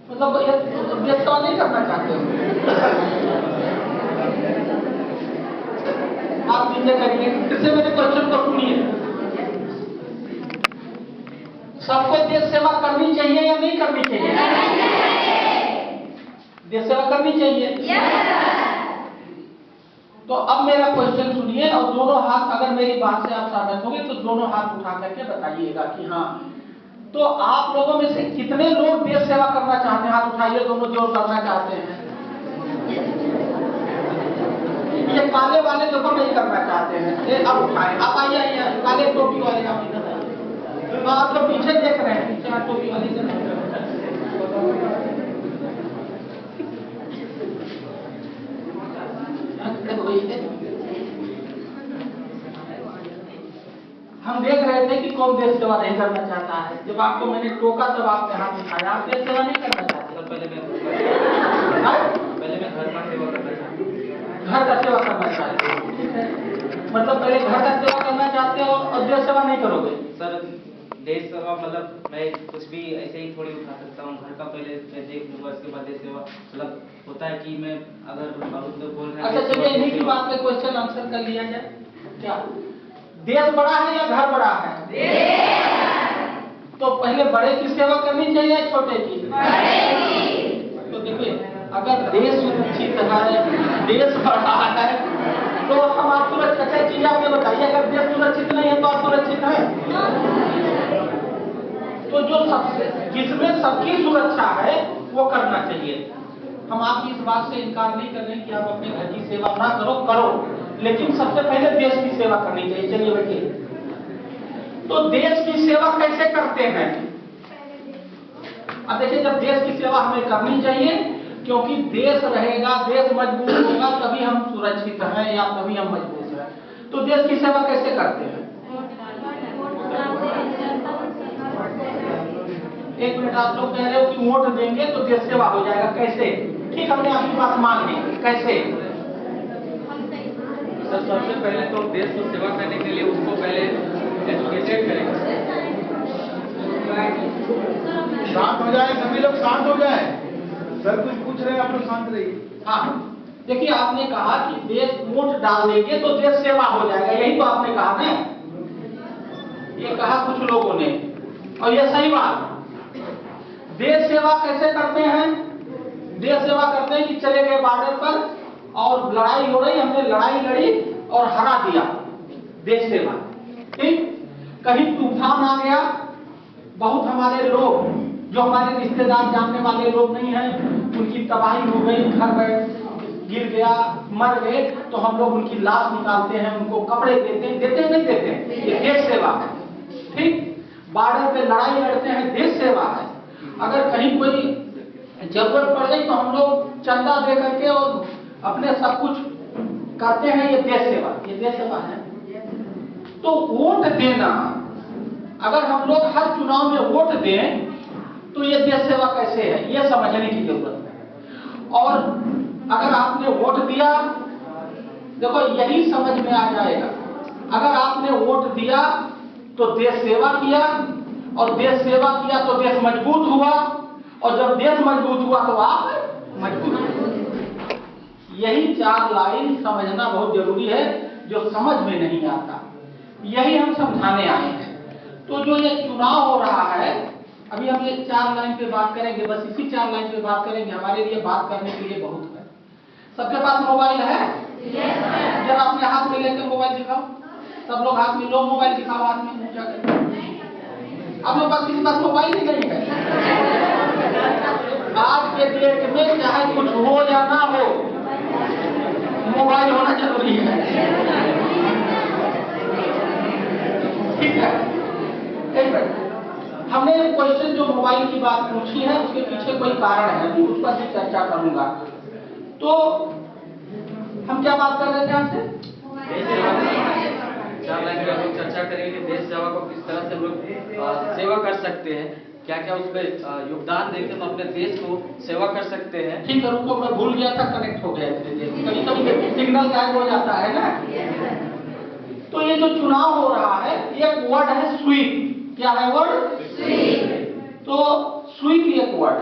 मतलब ये देश सेवा नहीं करना चाहते हो? आप नीचे करिए, इससे मेरे क्वेश्चन को सुनिए। सबको देश सेवा करनी चाहिए या नहीं करनी चाहिए? देश सेवा करनी चाहिए। तो अब मेरा क्वेश्चन सुनिए और दोनों हाथ, अगर मेरी बात से आप सहमत होंगे तो दोनों हाथ उठा करके बताइएगा कि हाँ। तो आप लोगों में से कितने लोग देश सेवा करना चाहते हैं? हाथ उठाइए दोनों जो करना चाहते हैं। ये काले वाले देखो नहीं करना चाहते हैं, ये अब उठाए। आप आइए आइए, काले टोपी वाले आप इधर आइए। तो आप लोग पीछे देख रहे हैं, पीछे आप टोपी वाले इधर। हम देख रहे थे कि कौन देश सेवा नहीं करना चाहता है। जब आपको मैंने टोका तब आपने हाथ उठाया। आप देश सेवा नहीं करना चाहते? पहले मैं घर का सेवा करना चाहता हूँ। घर का सेवा करना चाहते हो? ठीक है, मतलब पहले घर का सेवा करना चाहते हो और देश सेवा नहीं करोगे? सर देश सेवा मतलब मैं कुछ भी ऐसे ही थोड़ी उठा सकता हूँ। घर का पहले मैं देख लूंगा, उसके बाद देश सेवा। मतलब होता है कि मैं अगर बहुत लोग बोल रहे हैं। अच्छा चलिए इन्हीं की बात पे क्वेश्चन आंसर कर लिया जाए। क्या देश बड़ा है या घर बड़ा है? तो पहले बड़े की सेवा करनी चाहिए या छोटे की? तो देखिए, अगर देश सुरक्षित है, देश बड़ा है, तो हम आप सुरक्षित। अच्छा चीज आप ये बताइए, अगर देश सुरक्षित नहीं है तो आप सुरक्षित है? तो जो सबसे, जिसमें सबकी सुरक्षा है वो करना चाहिए। हम आपकी इस बात से इनकार नहीं कर रहे कि आप अपने घर की सेवा ना करो, करो, लेकिन सबसे पहले देश की सेवा करनी चाहिए। चलिए बैठिए। तो देश की सेवा कैसे करते हैं? अब देखिए, जब देश की सेवा हमें करनी चाहिए, क्योंकि देश रहेगा, देश मजबूत होगा, तभी हम सुरक्षित हैं या तभी हम मजबूत हैं। तो देश की सेवा कैसे करते हैं? एक मिनट, आप लोग कह रहे हो कि वोट देंगे तो देश सेवा हो जाएगा, कैसे? ठीक, हमने आपकी बात मान ली, कैसे? सर सबसे पहले तो देश को सेवा करने के लिए उसको पहले एजुकेटेड करेंगे। शांत हो जाए, सभी लोग शांत हो जाए। सर कुछ पूछ रहे हैं, आप लोग शांत रहिए। हाँ, देखिए आपने कहा कि देश वोट डाल देंगे तो देश सेवा हो जाएगा, यही तो आपने कहा ना? ये कहा कुछ लोगों ने, और ये सही बात। देश सेवा कैसे करते हैं? देश सेवा करते हैं कि चले गए बॉर्डर पर और लड़ाई हो रही, हमने लड़ाई लड़ी और हरा दिया, देश सेवा। ठीक, कहीं तूफान आ गया, बहुत हमारे लोग जो हमारे रिश्तेदार जानने वाले लोग नहीं हैं, उनकी तबाही हो गई, घर गिर गया, मर गए, तो हम लोग उनकी लाश निकालते हैं, उनको कपड़े देते हैं, देते नहीं देते हैं, ये देश सेवा है। ठीक, बॉर्डर पे लड़ाई लड़ते हैं, देश सेवा है। अगर कहीं कोई जरूरत पड़ गई तो हम लोग चंदा दे करके और अपने सब कुछ करते हैं, ये देश सेवा, ये देश सेवा है। तो वोट देना, अगर हम लोग हर चुनाव में वोट दें तो ये देश सेवा कैसे है, ये समझने की जरूरत है। और अगर आपने वोट दिया, देखो यही समझ में आ जाएगा, अगर आपने वोट दिया तो देश सेवा किया, और देश सेवा किया तो देश मजबूत हुआ, और जब देश मजबूत हुआ तो आप मजबूत हुए। यही चार लाइन समझना बहुत जरूरी है, जो समझ में नहीं आता, यही हम समझाने आए हैं। तो जो ये चुनाव हो रहा है, अभी हम ये चार लाइन पे बात करेंगे, बस इसी चार लाइन पे बात करेंगे। हमारे लिए बात करने के लिए बहुत है। सबके पास मोबाइल है? जब अपने हाथ में लेकर मोबाइल दिखाओ, सब लोग हाथ में लो, मोबाइल दिखाओ हाथ में, ऊंचा करके। आप लोग पास किसी पास मोबाइल ही नहीं है? आज के डेट में चाहे कुछ हो या ना हो, मोबाइल होना जरूरी है। ठीक है, हमने क्वेश्चन जो मोबाइल की बात पूछी है, उसके पीछे कोई कारण है, मैं उस पर भी चर्चा करूंगा। तो हम क्या बात कर रहे थे आपसे? चार लाइन में हम लोग चर्चा करेंगे कि देश सेवा को किस तरह से हम लोग सेवा कर सकते हैं, क्या क्या उसमें योगदान देकर हम अपने देश को सेवा कर सकते हैं। ठीक है, रुको, मैं भूल गया था, कनेक्ट हो गया, कभी कभी सिग्नल गायब हो जाता है ना। तो ये जो चुनाव हो रहा है, एक वर्ड है स्वीप। क्या है वर्ड? स्वीप। तो स्वीप एक वर्ड